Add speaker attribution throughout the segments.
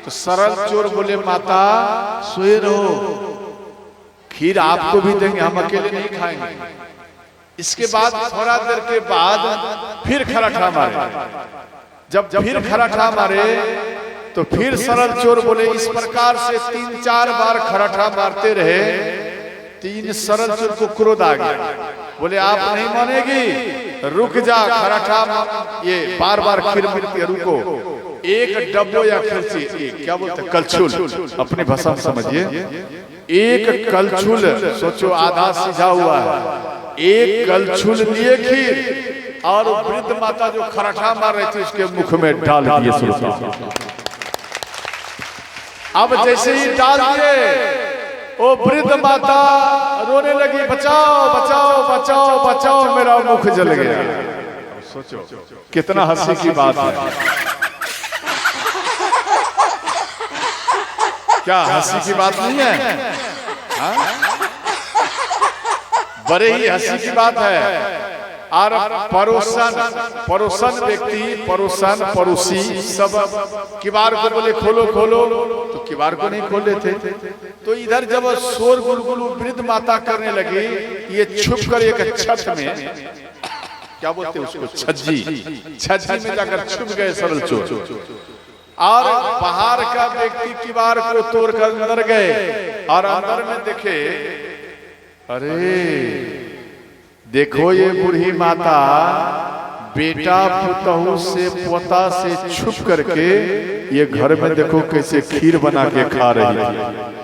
Speaker 1: तो सरल चोर बोले माता सोए रहो, खीर आपको भी देंगे, हम अकेले नहीं खाएंगे। इसके बाद थोड़ा देर के बाद फिर खराठा मारे। जब फिर खराठा मारे तो फिर सरल चोर बोले, इस प्रकार से 3-4 बार खराठा मारते रहे। तीन सरल चोर को क्रोध आ गया, बोले आप नहीं मानेगी, रुक जा खराठा, ये बार बार खीर मिलती है, रुको। एक डब्बो या खिरची, क्या बोलते हैं, कलछुल, अपनी भाषा में समझिए, एक कलछुल, सोचो आधा सीझा हुआ है, एक कलछुल लिए खीर और वृद्ध माता जो खराठा मार रही थी उसके मुख में डाल दिए। अब जैसे ही डाल दिए, वो वृद्ध माता रोने लगी, बचाओ बचाओ बचाओ बचाओ, मेरा मुख जल गया। सोचो कितना हंसी की बात है, क्या हंसी की बात नहीं है? बड़े ही हंसी की बात है। और पड़ोसन व्यक्ति, पड़ोसी सब किवाड़ को बोले खोलो खोलो, तो किवाड़ को नहीं खोले थे। तो इधर जब शोर गुलगुल वृद्ध माता करने लगी, ये छुप कर एक छत में, क्या बोलते हैं उसको, छज्जी में जाकर छुप गए सरल चोर। और बाहर का व्यक्ति किवाड़ को तोड़कर अंदर गए और अंदर में देखे, अरे देखो ये बूढ़ी माता बेटा पुतहू से पोता से छुप करके ये घर में देखो कैसे खीर बना के खा रही है।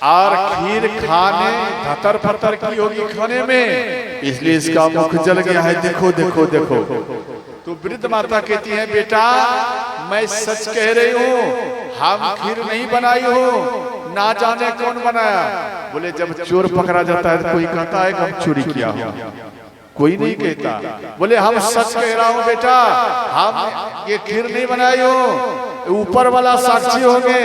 Speaker 1: और खीर खाने धतर फतर की होगी खाने में, इसलिए इसका मुख जल गया है। देखो देखो देखो। तो वृद्ध माता कहती है, बेटा मैं सच कह रही हूँ, हम खीर नहीं बनाई हो, ना जाने कौन बनाया। बोले जब चोर पकड़ा जाता है तो कोई कहता है कि हम चोरी किया हो, कोई नहीं कहता। बोले हम सच कह रहा हूँ बेटा, हम ये खीर नहीं बनाई हो, ऊपर वाला साक्षी होंगे।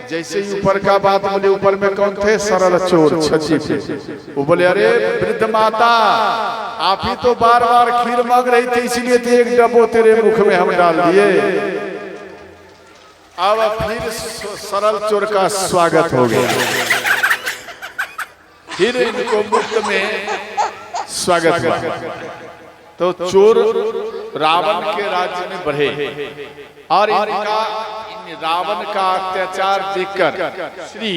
Speaker 1: जैसे ही ऊपर का बात बोले, ऊपर में कौन थे, सरल चोर छज्जी पे। वो बोले अरे वृद्ध माता, आप ही तो बार बार खीर मांग रही थी, इसीलिए तो एक डब्बो तेरे मुख में हम डाल दिए। अब फिर सरल चोर का स्वागत हो गया, फिर इनको मुफ्त में स्वागत हुआ। तो चोर रावण के राज्य में बढ़े और रावण का अत्याचार देखकर श्री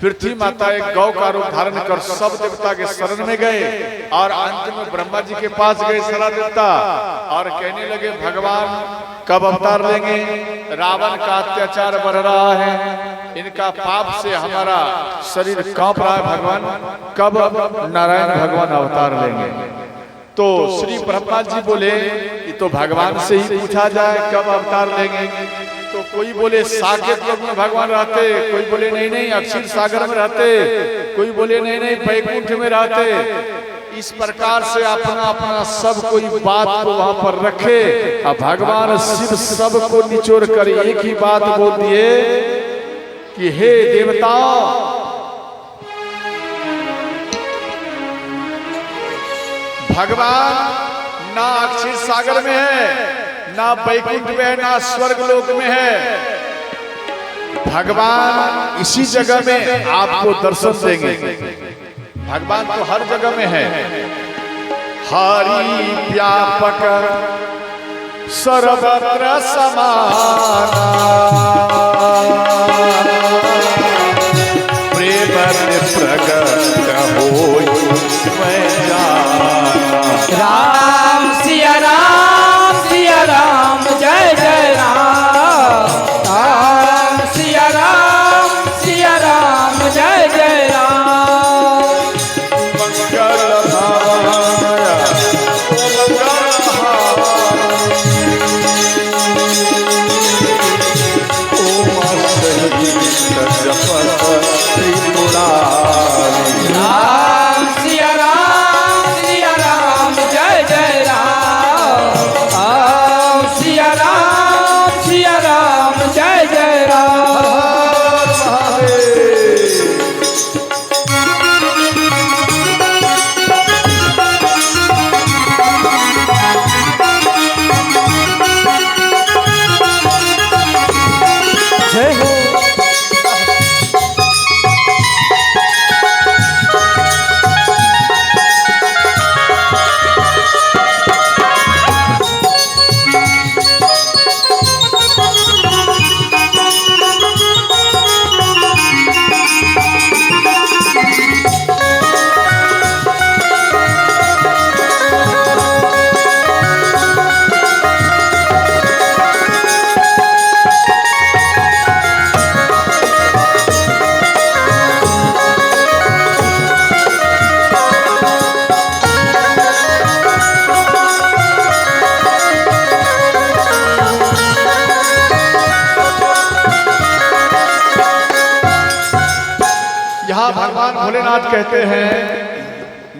Speaker 1: पृथ्वी माता एक गौ का रूप धारण कर सब देवता के शरण में गए और अंत में ब्रह्मा जी के पास गए सारा देवता और कहने लगे, भगवान कब अवतार लेंगे, रावण का अत्याचार बढ़ रहा है, इनका पाप से हमारा शरीर कांप रहा है, भगवान कब नारायण भगवान अवतार लेंगे। तो श्री ब्रह्मा जी बोले, ये तो भगवान से ही पूछा जाए कब अवतार लेंगे। तो कोई बोले साकेत लोक में भगवान रहते, कोई बोले नहीं नहीं अक्षीर सागर में रहते, कोई बोले नहीं नहीं बैकुंठ में रहते। इस प्रकार से अपना अपना सब कोई बात को वहां पर रखे और भगवान शिव सबको निचोड़ कर एक ही बात बोल दिए कि हे देवताओं, भगवान ना अक्षीर सागर में है, ना बैकुंठ में है, ना स्वर्ग लोक में है। भगवान इसी जगह में आपको दर्शन देंगे। भगवान तो हर जगह में है। हरि व्यापक सर्वत्र समाना, प्रेम प्रगट होय मैं जाना।
Speaker 2: राम सिया राम सिया राम जय जय राम, राम सिया राम जय जय राम।
Speaker 1: मंगल
Speaker 2: राम सिया राम जय जय
Speaker 1: भोलेनाथ कहते हैं,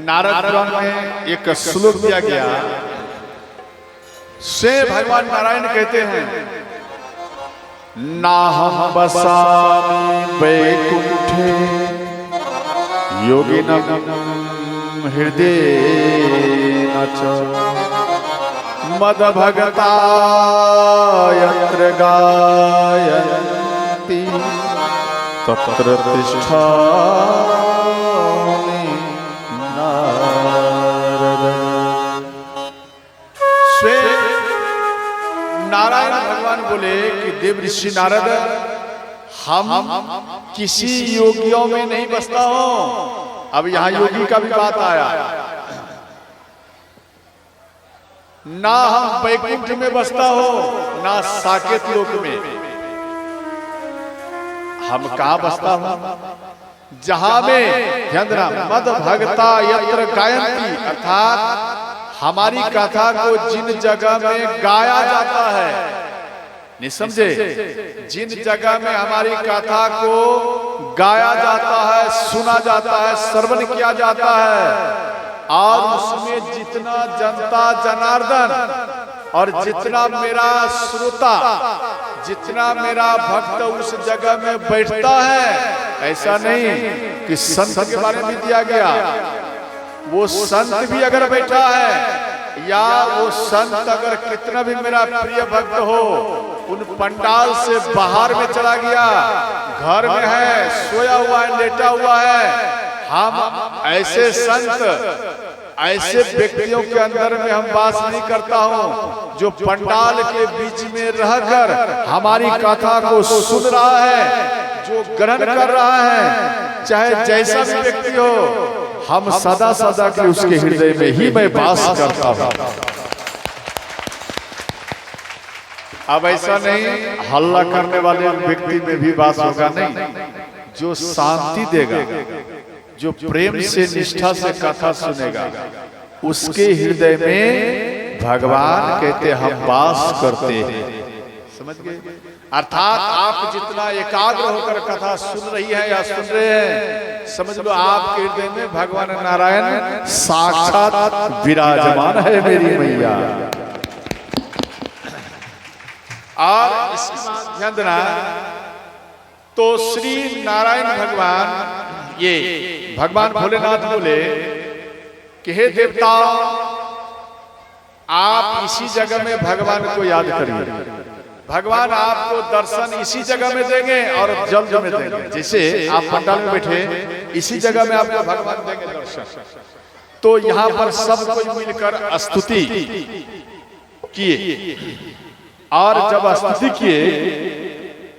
Speaker 1: नारद पुराण में एक श्लोक दिया गया, से भगवान नारायण कहते हैं, नाहं वसामि वैकुंठे योगिनं हृदयेन च मद्भगता यत्र गायन्ति तत्र तिष्ठामि नारद। नारायण भगवान बोले कि देव ऋषि नारद, हम किसी योगियों में नहीं बसता हूं। अब यहां योगी का भी बात आया, ना हम वैकुंठ में बसता हो, ना साकेत लोक में। हम कहां बसता हूं? जहां में मद भगता यत्र गायन्ति, अर्थात हमारी कथा को जिन जगह में गाया जाता है, नहीं समझे, जिन जगह में हमारी कथा को गाया जाता है, सुना जाता है, श्रवण किया जाता है, और उसमें जितना जनता जनार्दन और जितना मेरा श्रोता, जितना मेरा भक्त उस जगह में बैठता है, ऐसा नहीं कि संत के बारे में दिया गया। वो संत भी अगर बैठा है, या वो संत अगर कितना भी मेरा प्रिय भक्त हो, उन पंडाल से बाहर में चला गया, घर में है, सोया हुआ है, लेटा हुआ है, हम ऐसे संत, ऐसे व्यक्तियों के अंदर में हम वास नहीं करता हूं, जो पंडाल के बीच में रहकर हमारी कथा को सुन रहा है, जो ग्रहण कर रहा है, चाहे जैसा भी व्यक्ति हो, हम सदा सदा के उसके हृदय में ही मैं वास करता हूं। अब ऐसा नहीं हल्ला करने वाले व्यक्ति में भी वास होगा, नहीं, जो शांति देगा, जो प्रेम से निष्ठा से कथा सुनेगा, उसके हृदय में भगवान कहते हम वास करते हैं। समझ गए? अर्थात आप जितना एकाग्र होकर कथा सुन रही है या सुन रहे हैं, समझ लो आपके हृदय में भगवान नारायण साक्षात विराजमान है, मेरी मैया। और इसके बाद ध्यान देना, तो श्री नारायण भगवान, ये भगवान भोलेनाथ बोले कि हे देवता, आप इसी जगह में भगवान को याद करिए, भगवान आपको दर्शन इसी जगह में देंगे और जल्द में देंगे। जैसे आप पंडाल में बैठे, इसी जगह में आपको भगवान देंगे दर्शन। तो यहाँ पर सब कोई मिलकर स्तुति किए, और जब स्तुति किए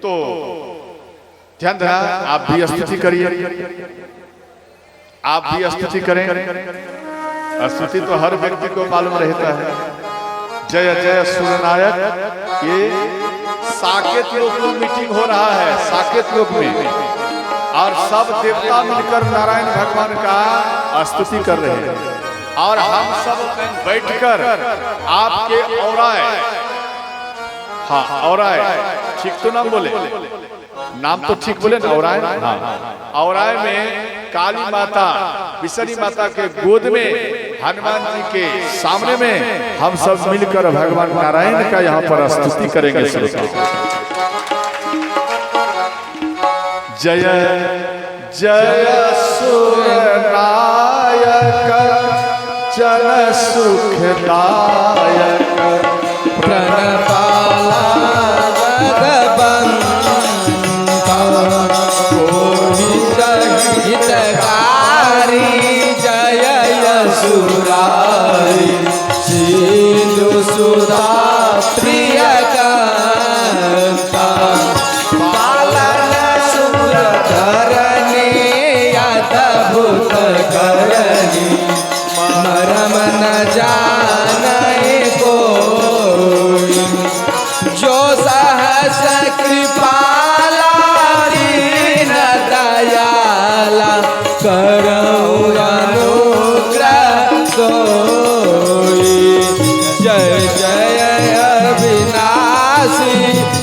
Speaker 1: तो ध्यान देना, आप भी स्तुति करिए, आप भी स्तुति करें। स्तुति तो हर व्यक्ति को मालूम रहता है। जय जय सूर्यनायक, ये साकेत लोक में मीटिंग हो रहा है, साकेत लोक में, और सब देवता मिलकर नारायण भगवान का स्तुति कर रहे हैं, और हम सब बैठकर आपके औराए, हाँ औराए, ठीक तो नाम बोले, नाम तो ठीक बोले ना, औराए, हाँ, औराए में काली माता, विषणी माता के गोद में, हनुमान जी के सामने में हम सब मिलकर भगवान नारायण का यहाँ पर स्तुति करेंगे। जय जय सूर्यनायक, जन सुखदायक,
Speaker 2: प्रणपाला जगबंता, हितकारी, जय यशुरारी, सिंधु सुधा प्रियकांता, पालन सुर धरणी, अद्भुत करणी, मरम न जाने कोई, जो सहस कृपाला, दीन दयाला, करऊं अनुग्रह सोई। जय जय अविनाशी वासी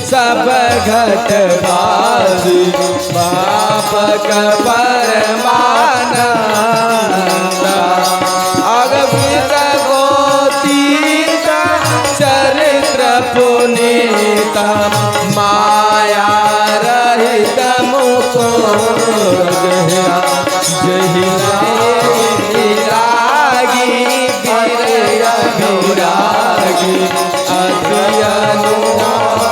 Speaker 2: सब घटवासी बाप का परमानंद अगवित गोतीत चरित्र पुनीत माया रहित मुकुंद जहि लागी विरागी अति अनुमुनि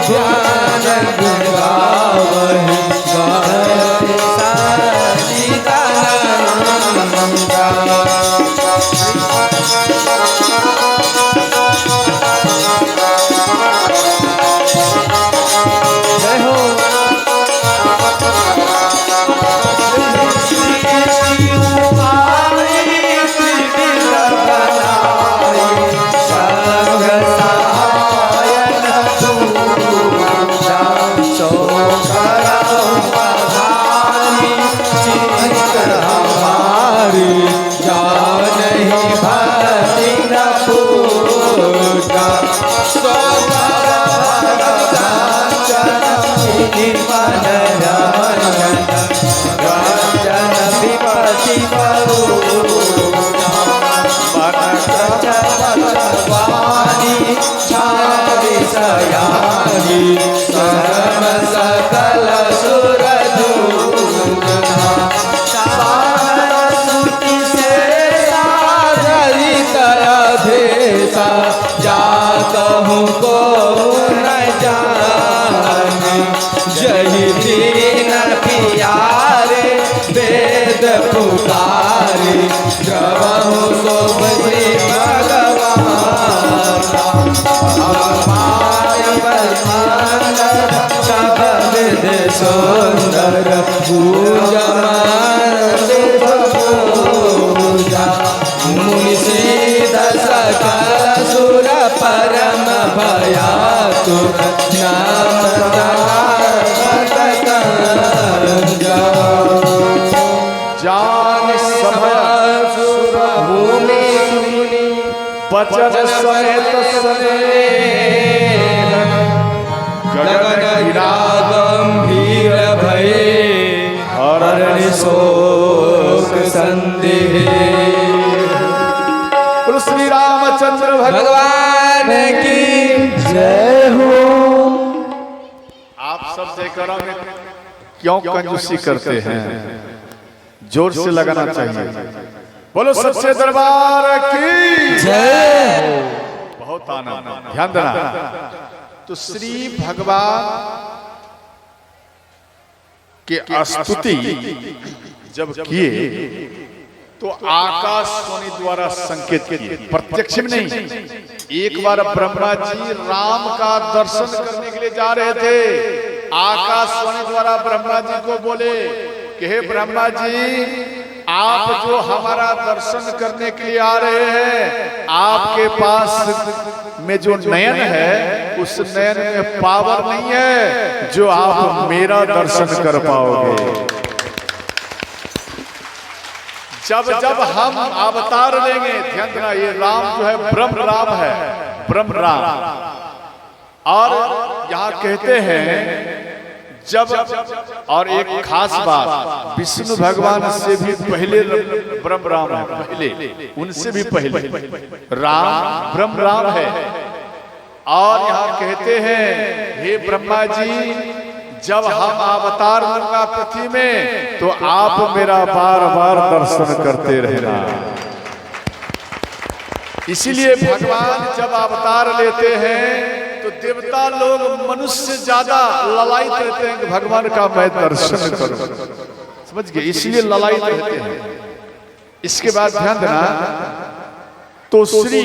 Speaker 2: ध्यान गुरावहि गाहि सच्चिदानंदा जय हो सकल सुर देसा जात हूँ को न जाने जही दीन पियारे वेद पुकारे जब हूँ सो बजे भगवान सब वेद सुंदर पूजा मुनि सिद्ध सकल सुर परम भयातुर नाम
Speaker 1: जान समय सुर
Speaker 2: मुनि
Speaker 1: बचन सहित
Speaker 2: गगन गिरा गंभीर भये हरण शोक संदेह
Speaker 1: श्री रामचंद्र
Speaker 2: भगवान की जय हो।
Speaker 1: आप सब जयकारा में क्यों कंजूसी करते हैं? जोर से लगाना चाहिए। बोलो सच्चे दरबार की
Speaker 2: जय।
Speaker 1: बहुत आनंद, ध्यान देना। तो श्री भगवान के स्तुति जब किए तो आकाशवाणी द्वारा संकेत किए, प्रत्यक्ष में नहीं। एक बार ब्रह्मा जी राम का दर्शन करने के लिए जा रहे थे, आकाशवाणी द्वारा ब्रह्मा जी को बोले कि हे ब्रह्मा जी, आप जो हमारा दर्शन करने के लिए आ रहे हैं, आपके पास में जो नयन है उस नयन में पावर नहीं है जो आप मेरा दर्शन कर पाओगे। जब जब हम अवतार लेंगे, ध्यान देना, ये राम जो है ब्रह्म राम है, ब्रह्म राम। और यहाँ कहते हैं जब, और एक खास बात, विष्णु भगवान से भी पहले ब्रह्म राम है, पहले उनसे भी पहले राम ब्रह्म राम है। और यहाँ कहते हैं हे ब्रह्मा जी, जब हम अवतार लूंगा पृथ्वी में तो आप मेरा बार बार दर्शन करते रहना। इसीलिए भगवान जब अवतार लेते हैं तो देवता लोग मनुष्य से ज्यादा ललायित रहते हैं कि भगवान का मैं दर्शन करूं। समझ गए? इसलिए ललायित रहते हैं। इसके बाद ध्यान देना, तो श्री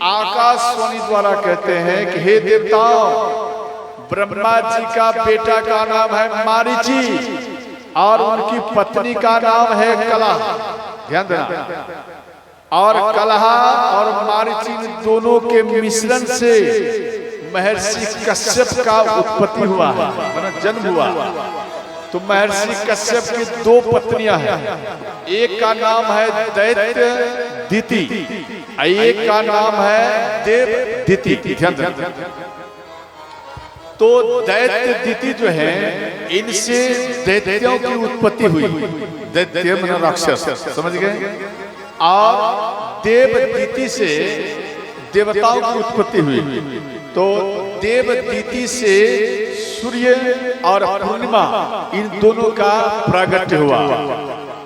Speaker 1: आकाशवाणी द्वारा कहते हैं कि हे देवताओं, ब्रह्मा जी का बेटा का नाम है मारीची और उनकी पत्नी का नाम है कलह। ध्यान देना, और कलह और मारीची दोनों के मिश्रण से महर्षि कश्यप का उत्पत्ति हुआ है, जन्म हुआ। तो महर्षि कश्यप की दो पत्नियां हैं, एक का नाम है दैत्य दिति, एक का नाम है देव दिति। तो दैत्य दिति जो है, इनसे दैत्यों की उत्पत्ति हुई, दैत्य मतलब राक्षस, समझ गए, और देव दिति से देवताओं की उत्पत्ति हुई। तो देव दिति से सूर्य और पूर्णिमा, इन दोनों का प्रागट्य हुआ।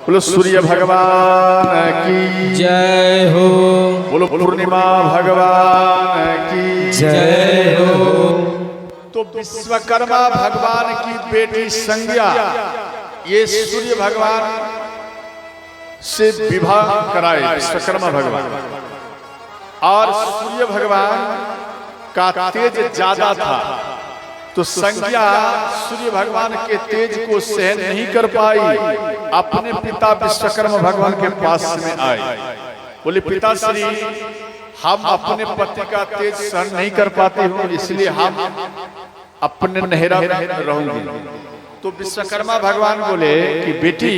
Speaker 1: बोलो सूर्य भगवान की
Speaker 2: जय हो,
Speaker 1: बोलो पूर्णिमा भगवान की
Speaker 2: जय हो।
Speaker 1: तो विश्वकर्मा भगवान की बेटी संज्ञा, ये सूर्य भगवान से विवाह कराए विश्वकर्मा भगवान, और सूर्य भगवान का तेज ज्यादा था, तो संज्ञा सूर्य भगवान के तेज को सहन नहीं कर पाई, अपने पिता विश्वकर्मा भगवान के पास में आई। बोले पिताश्री, हम अपने पति का तेज सहन नहीं कर पाते हो, इसलिए हम अपने नहरा में रहूंगी। तो विश्वकर्मा भगवान बोले कि बेटी,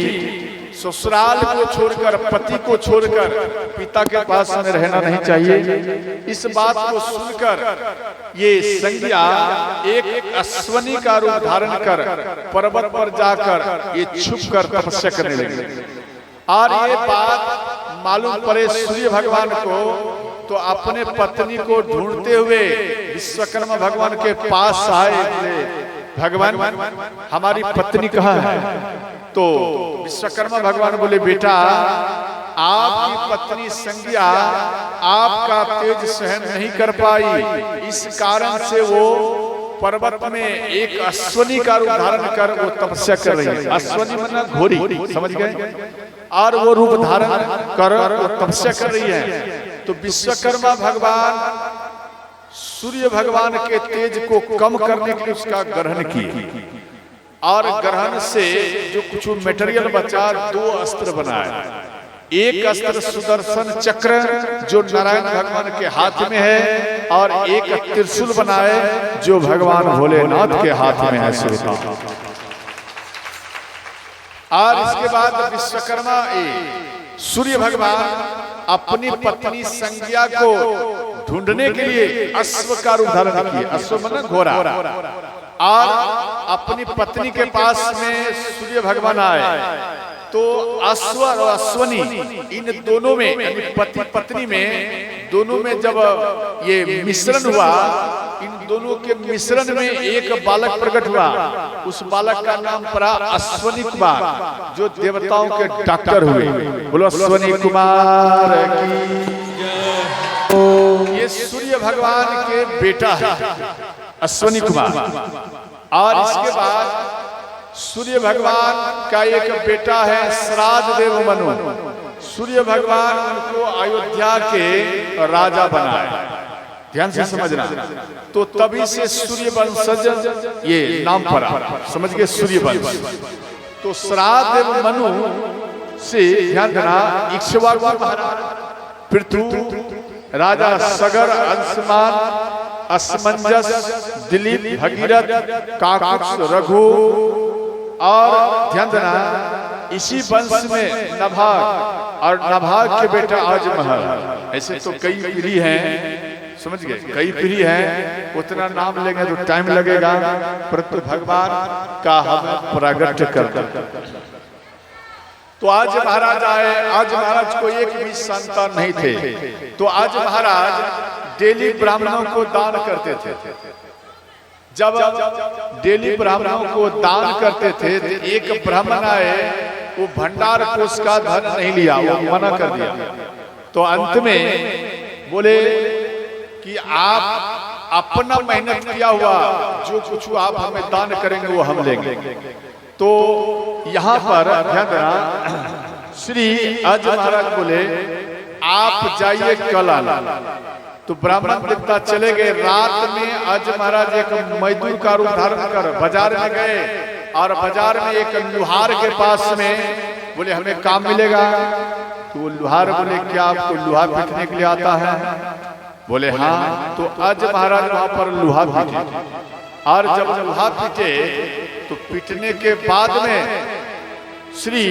Speaker 1: ससुराल को छोड़कर, पति को छोड़कर पिता के पास में रहना नहीं चाहिए। इस बात को सुनकर ये संज्ञा एक अश्वनी का रूप धारण कर पर्वत पर जाकर ये छुप कर तपस्या करने लगी। और ये बात मालूम पड़े सूर्य भगवान को, तो अपने पत्नी को ढूंढते हुए विश्वकर्मा भगवान के पास आए। भगवान, हमारी पत्नी कहाँ है? तो विश्वकर्मा भगवान बोले बेटा, आपकी पत्नी संज्ञा आपका तेज सहन नहीं कर पाई, इस कारण से वो पर्वत में एक अश्वनी का रूप धारण कर वो तपस्या कर रही है। अश्वनी मतलब घोड़ी, समझ गए, और वो रूप धारण कर वो तपस्या कर रही है। तो विश्वकर्मा भगवान सूर्य भगवान के तेज को कम करने के लिए उसका ग्रहण किए, और ग्रहण से जो कुछ मटेरियल बचा, दो अस्त्र बनाए। एक अस्त्र सुदर्शन चक्र जो नारायण भगवान के हाथ में है, और एक त्रिशूल बनाए जो भगवान भोलेनाथ के हाथ में है। और इसके बाद विश्वकर्मा सूर्य भगवान अपनी पत्नी संज्ञा को ढूंढने के लिए अश्व का रूप धारण किए। अश्व मतलब घोड़ा, और अपनी पत्नी के पास में सूर्य भगवान आए। तो अश्व और अश्वनी, इन दोनों में, यानी पति पत्नी में, दोनों में जब ये मिश्रण हुआ, इन दोनों के मिश्रण में एक बालक प्रकट हुआ। उस बालक का नाम पड़ा अश्वनी कुमार, जो देवताओं के डॉक्टर हुए। बोलो अश्वनी कुमार की। ये सूर्य भगवान के बेटा है अश्वनी कुमार। और इसके बाद सूर्य भगवान का एक बेटा है श्राद्ध देव मनु। सूर्य भगवान उनको अयोध्या के राजा बनाए। ध्यान से समझना। तो तभी से सूर्य वंशज ये नाम पड़ा, समझ गए, सूर्य वंश। तो श्राद्ध देव मनु से ध्यान देना, इक्ष्वाकु महाराज, पृथु, राजा सगर, अंशमान, असमंजस, दिलीप, भगीरथ, काकुत्स, रघु, और ध्यान देना इसी वंश में नभाग, और नभाग के बेटा आजमहल। ऐसे तो कई पीढ़ी हैं, समझ गए, कई पीढ़ी हैं, उतना नाम लेंगे तो टाइम लगेगा, परंतु भगवान का हम प्रागट्य कर। तो आज महाराज आए। आज महाराज को एक भी संतान नहीं थे, तो आज महाराज डेली ब्राह्मणों को दान करते थे। जब डेली ब्राह्मणों को दान करते थे, तो एक ब्राह्मण आए, वो भंडार कोष का धन नहीं लिया, वो मना कर दिया। तो अंत में बोले कि आप अपना मेहनत किया हुआ जो कुछ आप हमें दान करेंगे वो हम लेंगे। तो यहाँ पर ध्यान देना, श्री अज महाराज बोले आप जाइए कल आना। तो ब्राह्मण देवता चले गए। रात में अज महाराज एक मजदूर का रूप धारण कर बाजार में गए, और बाजार में एक लुहार के पास में बोले हमें काम मिलेगा। तो वो लुहार बोले क्या आपको लोहा पीटने के लिए आता है? बोले हाँ। तो अज महाराज वहां पर लोहा पीटे, और जब लोहा पीटे तो पीटने के बाद में श्री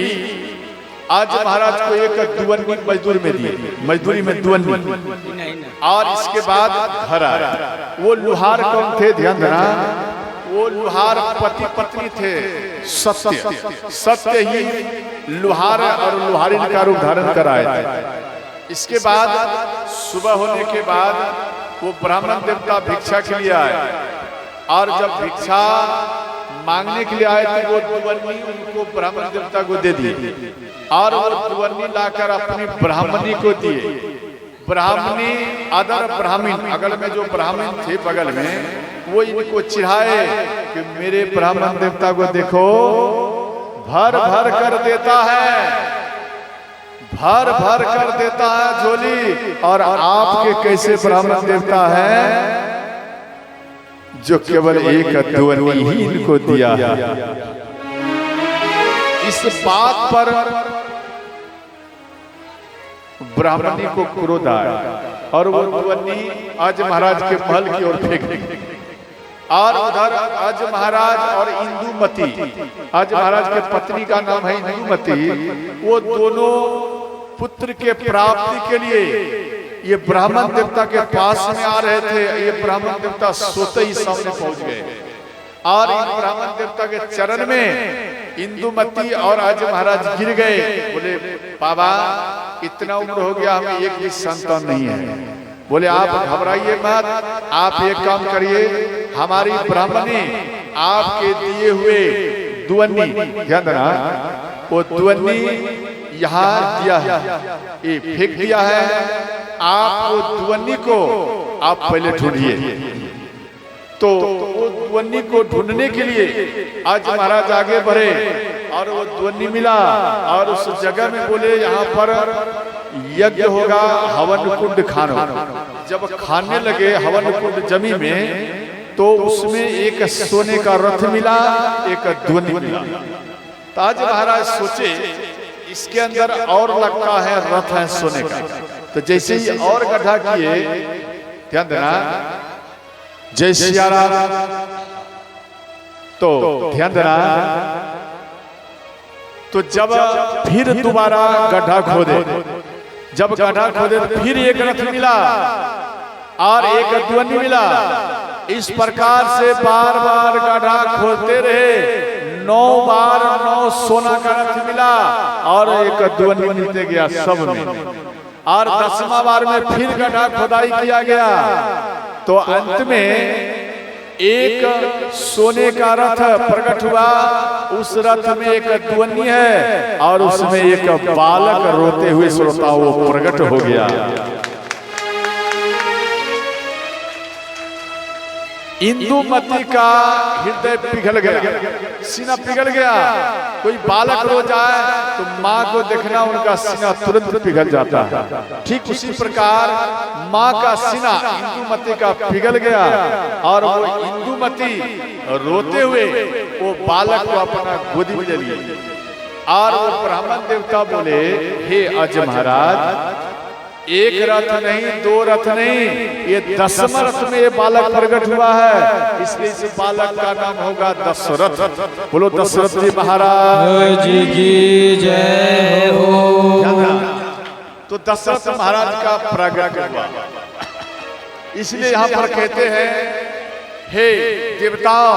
Speaker 1: आज महाराज को एक दुवन्नी मजदूरी में दुवन्नी, और इसके बाद घर आया। वो लुहार कौन थे, ध्यान देना, वो लुहार पति पत्नी थे, सत्य ही लुहार और लुहारिन का रूप धारण कराए थे। इसके बाद सुबह होने के बाद वो ब्राह्मण देवता भिक्षा के लिए आए, और जब भिक्षा मांगने के लिए आए तो वो दुवन्नी उनको ब्राह्मण देवता को दे दी, और वो दुवन्नी लाकर अपनी ब्राह्मणी को दिए। ब्राह्मणी अदर ब्राह्मण, अगल में जो ब्राह्मण थे बगल में, वो इनको चिढ़ाए कि मेरे ब्राह्मण देवता को देखो, भर भर कर देता है, भर भर कर देता है झोली, और आपके कैसे ब्राह्मण देवता है जो केवल एक दुवन्नी ही इनको दिया है। इस बात पर ब्राह्मणी को क्रोध आया, और वो दुवन्नी आज महाराज के महल की ओर फेंक दी। और उधर आज महाराज और इंदुमती, आज महाराज के पत्नी का नाम है इंदुमती, वो दोनों पुत्र के प्राप्ति के लिए ये ब्राह्मण देवता के पास में आ रहे थे। ये ब्राह्मण देवता सोते ही सामने पहुंच गए, और इन ब्राह्मण देवता के चरण में इंदुमती और आज महाराज गिर गए। बोले बाबा, इतना उम्र हो गया, हमें एक भी संतान नहीं है। बोले आप घबराइए मत, आप एक काम करिए, हमारी ब्राह्मणी आपके दिए हुए दुवन्नी, ध्यान देना, वो दुवन्नी यहाँ दिया है, ये फेंक दिया है, आप वो दुवन्नी को आप पहले ढूंढिए। तो वो दुवन्नी को ढूंढने के लिए आज महाराज आगे बढ़े, और वो दुवन्नी मिला, और उस जगह में बोले यहाँ पर यज्ञ होगा, हवन कुंड खानो। जब खाने लगे हवन कुंड जमी में, तो उसमें एक सोने का रथ मिला, एक दुवन्नी मिला। तो आज महाराज सोचे इसके अंदर और लगता है रथ है सोने का। तो जैसे ही और गड्ढा किए, ध्यान देना, जय सिया राम, तो ध्यान देना, तो जब फिर दोबारा गड्ढा खोदे, जब गड्ढा खोदे तो फिर एक रथ मिला और एक दुवन्नी मिला। इस प्रकार से बार बार गड्ढा खोदते रहे, 9 बार 9 सोना का रथ मिला, और एक दुवन्नी मिलते गया सब में। और 10वां बार में फिर गड्ढा खोदाई किया गया, तो अंत में एक सोने का रथ प्रकट हुआ। उस रथ में एक दुवन्नी है, और उसमें एक बालक रोते हुए श्रोता वो प्रकट हो गया। इंदुमती का हृदय पिघल गया, सीना पिघल गया। कोई बालक रो जाए तो माँ को देखना, उनका सीना तुरंत पिघल जाता है। ठीक उसी प्रकार माँ का सीना इंदुमती का पिघल गया, और वो इंदुमती रोते हुए वो बालक को अपना गोदी में ले लिए। और वो ब्राह्मण देवता बोले, हे अज महाराज, एक रथ नहीं, 2 रथ नहीं, ये 10वां रथ में ये बालक प्रकट हुआ है, इसलिए इस बालक का नाम होगा दशरथ। बोलो दशरथ जी महाराज
Speaker 2: जी की जय हो।
Speaker 1: तो दशरथ महाराज का प्रकट हुआ, इसलिए यहाँ पर कहते हैं, हे देवताओं,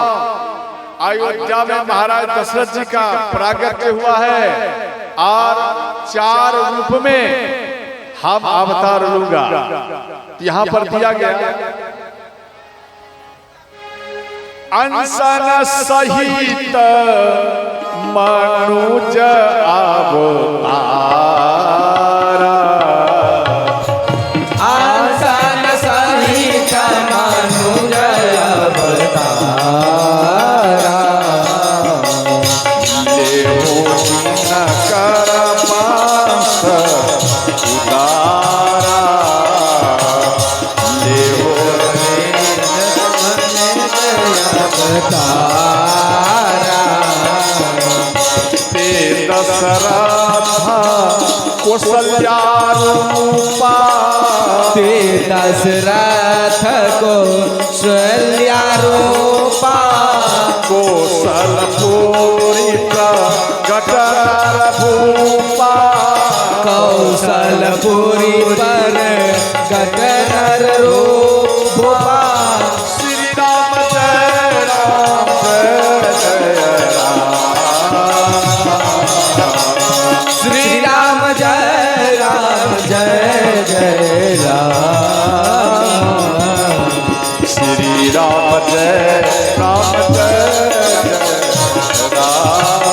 Speaker 1: अयोध्या में महाराज दशरथ जी का प्रागट्य हुआ है, और 4 रूप में हम अवतार लूंगा। यहां पर दिया गया, अंसन सहित मनुज अवतारा,
Speaker 2: अंसन सहित मनुज अवतारा,
Speaker 1: कौशल्या रूपा,
Speaker 2: ते दशरथ को कौशल्या रूपा,
Speaker 1: कौशलपुरी प्रगट नर भूपा
Speaker 2: कौशलपुरी पर गट नर रूपा
Speaker 1: श्री राम जय राम जय जय राम
Speaker 2: श्री राम जय राम जय जय राम
Speaker 1: श्री राम जय राम जय जय राम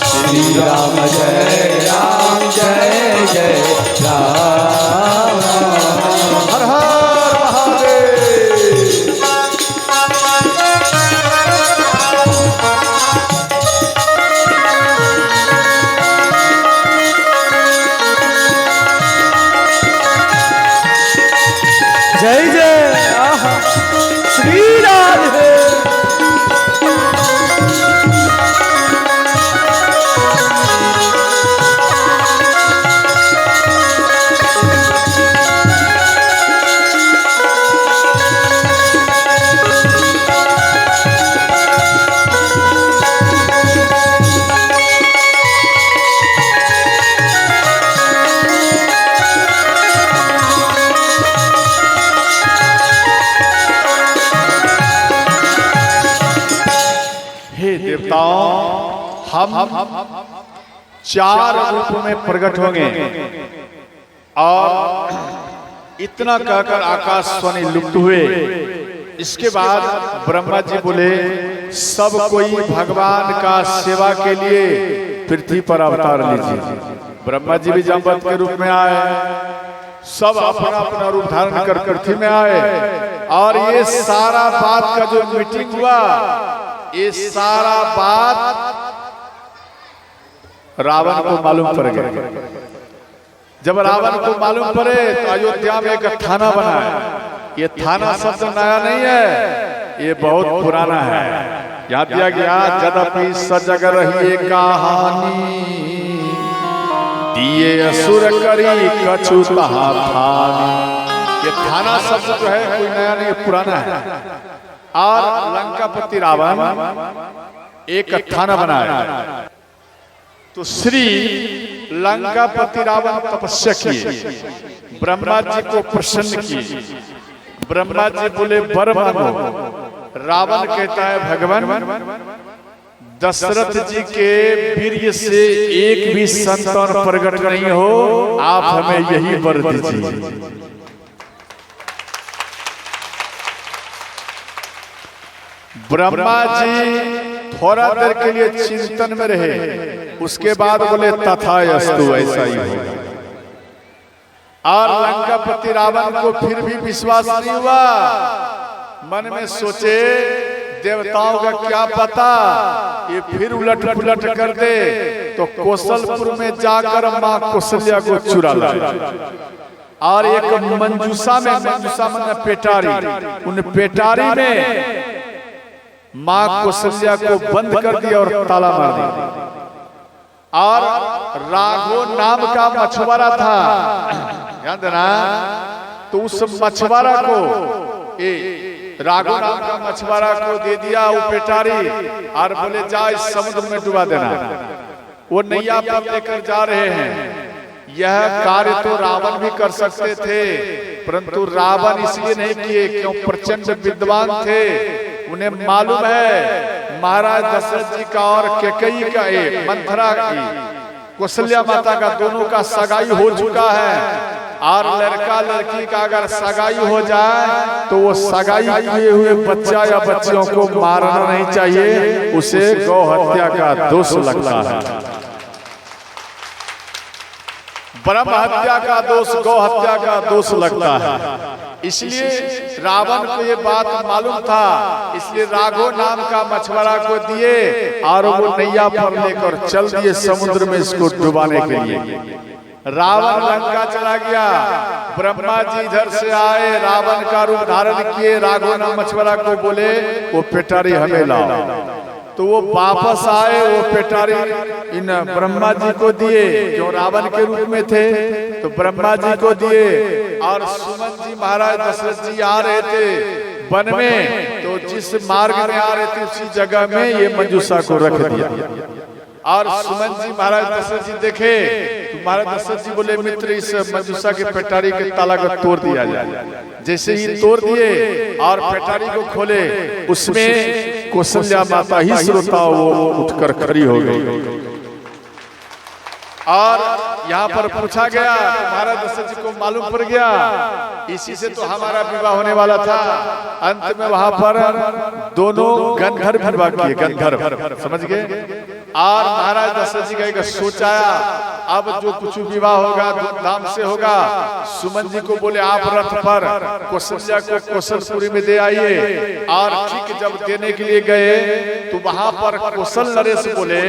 Speaker 2: श्री राम जय राम जय जय राम
Speaker 1: हर हर महादेव।
Speaker 2: जय जय आहा श्री राधे
Speaker 1: हे देवताओं, हम चार रूप में प्रकट होंगे और इतना कहकर आकाशवाणी लुप्त हुए। इसके बाद ब्रह्मा जी बोले सब कोई भगवान का सेवा के लिए पृथ्वी पर अवतार लीजिए। ब्रह्मा जी भी जामवंत के रूप में आए, सब अपना अपना रूप धारण कर पृथ्वी में आए और ये सारा बात का जो मीटिंग हुआ, ये सारा बात रावण को मालूम पड़ गया। जब रावण को मालूम पड़े तो अयोध्या में एक थाना बना है। ये थाना शब्द नया नहीं है, ये बहुत पुराना है। यहाँ दिया गया यद्यपि सजग रही कहानी दिए असुर करी कछु तहा थानी। ये थाना शब्द जो है कोई नया नहीं, पुराना है। और लंकापति रावण एक थाना बनाया तो श्री लंकापति रावण तपस्या किए, ब्रह्मा जी को प्रसन्न किए। ब्रह्मा जी बोले वर मांगो। रावण कहता है भगवान दशरथ जी के वीर्य से एक भी संतान प्रकट नहीं हो, आप हमें यही वर दीजिए। ब्रह्मा जी थोड़ा देर के लिए चिंतन में रहे, उसके बाद बोले तथास्तु, ऐसा ही होगा। और लंकापति रावण को फिर भी विश्वास नहीं हुआ। मन में सोचे देवताओं का क्या पता ये फिर उलट पुलट कर दे तो कौशलपुर में जाकर माँ कौशल्या को चुरा लाए। और एक मंजूसा में, मंजूसा मन पेटारी, उन पेटारी में माँ कौशल्या को बंद कर दिया और ताला मार दिया। और राघो नाम का मछुआरा था, याद है ना? तो उस मछुआरा को राघो नाम का मछुआरा को दे दिया वो पेटारी और बोले जा इस समुद्र में डुबा देना। वो नैया पर लेकर जा रहे हैं। यह कार्य तो रावण भी कर सकते थे, परंतु रावण इसलिए नहीं किए क्यों प्रचंड विद्वान थे। उन्हें मालूम है महाराज दशरथ जी का और कैकेयी का, मंथरा की, कौशल्या माता का, दोनों का सगाई हो चुका है। और लड़का लड़की का अगर सगाई हो जाए तो वो सगाई किए हुए बच्चा या बच्चियों को मारना नहीं चाहिए, उसे गौ हत्या का दोष लगता है। ब्रह्म हत्या का दोष गौ हत्या का दोष लगता है। इसलिए रावण को ये बात मालूम था, इसलिए राघो नाम का मछुआरा को दिए और वो नैया पर लेकर चल दिए समुद्र में इसको डुबाने के लिए। रावण लंका चला गया। ब्रह्मा जी इधर से आए, रावण का रूप धारण किए, राघो नाम मछुआरा को बोले वो पेटारी हमें लाओ। तो वो वापस आए, वो पेटारी इन ब्रह्मा जी को दिए जो रावण के रूप में थे, तो ब्रह्मा जी को दिए। और सुमन जी महाराज दशरथ जी आ रहे थे वन में, तो जिस मार्ग में आ रहे थे उसी जगह में ये मंजूषा को रख दिया। और सुमन जी महाराज दशरथ जी देखे तो महाराज दशरथ जी बोले मित्र इस मंजूषा के पेटारी के ताला को तोड़ दिया जाए। जैसे ही तोड़ दिए और पेटारी को खोले उसमें कौशल्या माता ही श्रोता वो उठकर खड़ी हो गई। और यहाँ पर पूछा गया महाराज दशरथ जी को मालूम पड़ गया इसी से तो हमारा विवाह होने वाला था। अंत में वहां पर दोनों गंधर्व विवाह किए, गंधर्व समझ गए। और महाराज दशरथ जी का एक सोच आया अब जो कुछ विवाह होगा धूमधाम से होगा। सुमन जी को बोले आप रथ पर कौशल्या को कौशलपुरी में दे आइए। और ठीक जब देने के लिए गए तो वहां पर कौशल नरेश बोले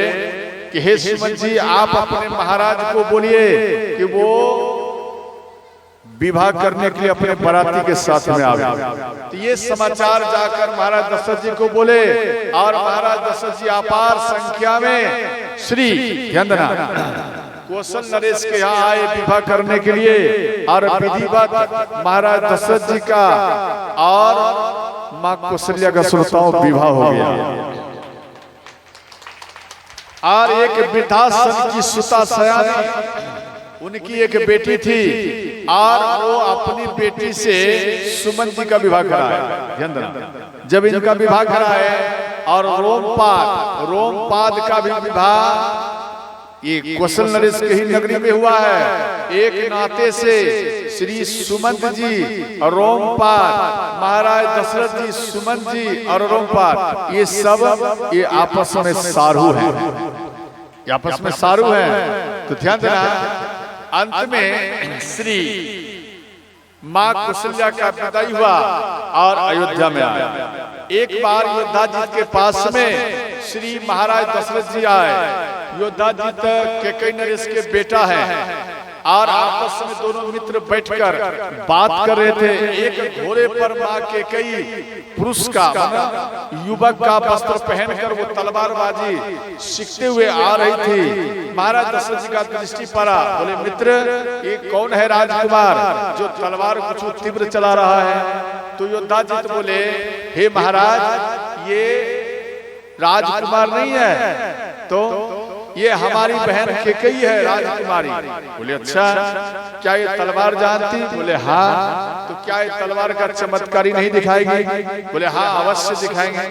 Speaker 1: कि हे सुमन जी आप अपने महाराज को बोलिए कि वो विवाह करने के लिए अपने बराती के साथ में आवे। तो ये समाचार जाकर महाराज दशरथ जी को बोले और महाराज दशरथ जी अपार संख्या में श्री ध्यान कौशल नरेश के यहाँ आए विवाह करने के लिए। और विधिवत महाराज दशरथ जी का और माँ कौशल्या का श्रोताओं विवाह हो गया। और एक वृद्धाश्रम की सुता सयानी उनकी एक बेटी थी और वो अपनी बेटी से सुमन जी का विवाह कराया। जब इनका विवाह कराए और रोमपाद का भी विवाह ये कौशल नरेश के ही नगरी में हुआ है। एक नाते से श्री सुमंत जी और रोमपाद महाराज दशरथ जी सुमन जी और रोमपाद ये सब ये आपस में सारू हैं, ये आपस में सारू हैं। तो ध्यान देना अंत में श्री माँ कौशल्या का विदाई हुआ और अयोध्या में आया। एक बार योद्धा जी के पास में श्री महाराज दशरथ जी आए। योद्धा जी कैकेयी नरेश के बेटा है और आपस में दोनों मित्र बैठकर बात कर रहे थे। एक घोड़े पर माँ कैकेयी पुरुष का युवक का वस्त्र पहनकर वो तलवारबाजी सीखते हुए आ रही थी। महाराज दशरथ जी का दृष्टि पड़ा, बोले मित्र ये कौन है राजकुमार जो तलवार कुछ तीव्र चला रहा है। तो योद्धा जी तो बोले हे महाराज ये राजकुमार नहीं है तो ये हमारी बहन कैकेयी है राजकुमारी। बोले अच्छा क्या ये तलवार जानती? बोले हाँ। तो क्या ये तलवार का चमत्कारी नहीं दिखाएगी? बोले हाँ अवश्य दिखाएंगे।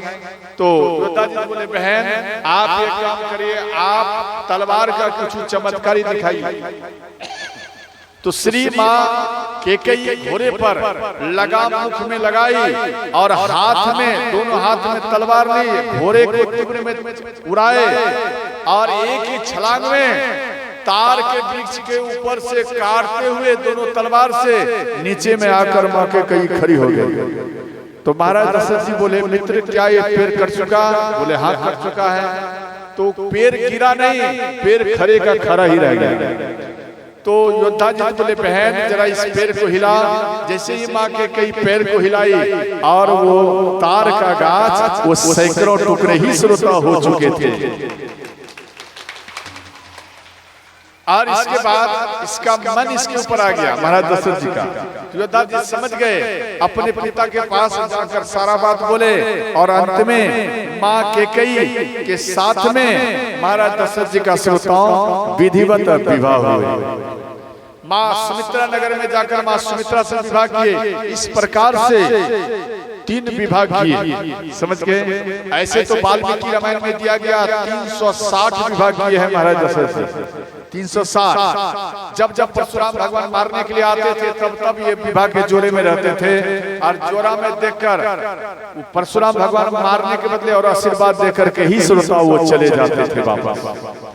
Speaker 1: तो योद्धा जी बोले बहन आप एक काम करिए आप तलवार का कुछ चमत्कारी दिखाइए। तो श्री माँ कैकेयी घोड़े पर लगाम मुख में लगाई और हाथ में दोनों हाथ में तलवार ली, घोड़े को तीव्र में उड़ाए और एक ही छलांग में तार के वृक्ष के ऊपर से काटते हुए दोनों तलवार से नीचे में आकर माँ कैकेयी खड़ी हो गई। तो महाराज दशरथ जी बोले मित्र क्या ये पैर कट चुका? बोले हाँ कट चुका है। तो पैर गिरा नहीं, पैर खड़े का खड़ा ही रह गया। तो योद्धा जी बोले बहन जरा इस पैर को हिला। जैसे ही माँ के कई पैर को हिलाई और वो तार का गाछ वो सैकड़ों टुकड़े ही श्रोता हो चुके थे। और इसके बाद इसका मन इसके ऊपर आ गया महाराज दशरथ जी का। योद्धा जी समझ गए, अपने पिता के पास जाकर सारा बात बोले और अंत में माँ कैकेयी के साथ में महाराज दशरथ जी का श्रोताओं विधिवत विवाह हुए। माँ सुमित्रा नगर में जाकर माँ सुमित्रा से विवाह किए। इस प्रकार से 3 विवाह किए, समझ गए। ऐसे तो वाल्मीकि रामायण में दिया गया 360 विवाह किए हैं महाराज दशरथ जी, 360। जब जब परशुराम भगवान मारने के लिए आते थे तब तब ये विवाह के जोड़े में रहते थे और जोड़ा में देखकर परशुराम भगवान मारने के बदले और आशीर्वाद देकर के ही श्रोता वो चले जाते थे वापस।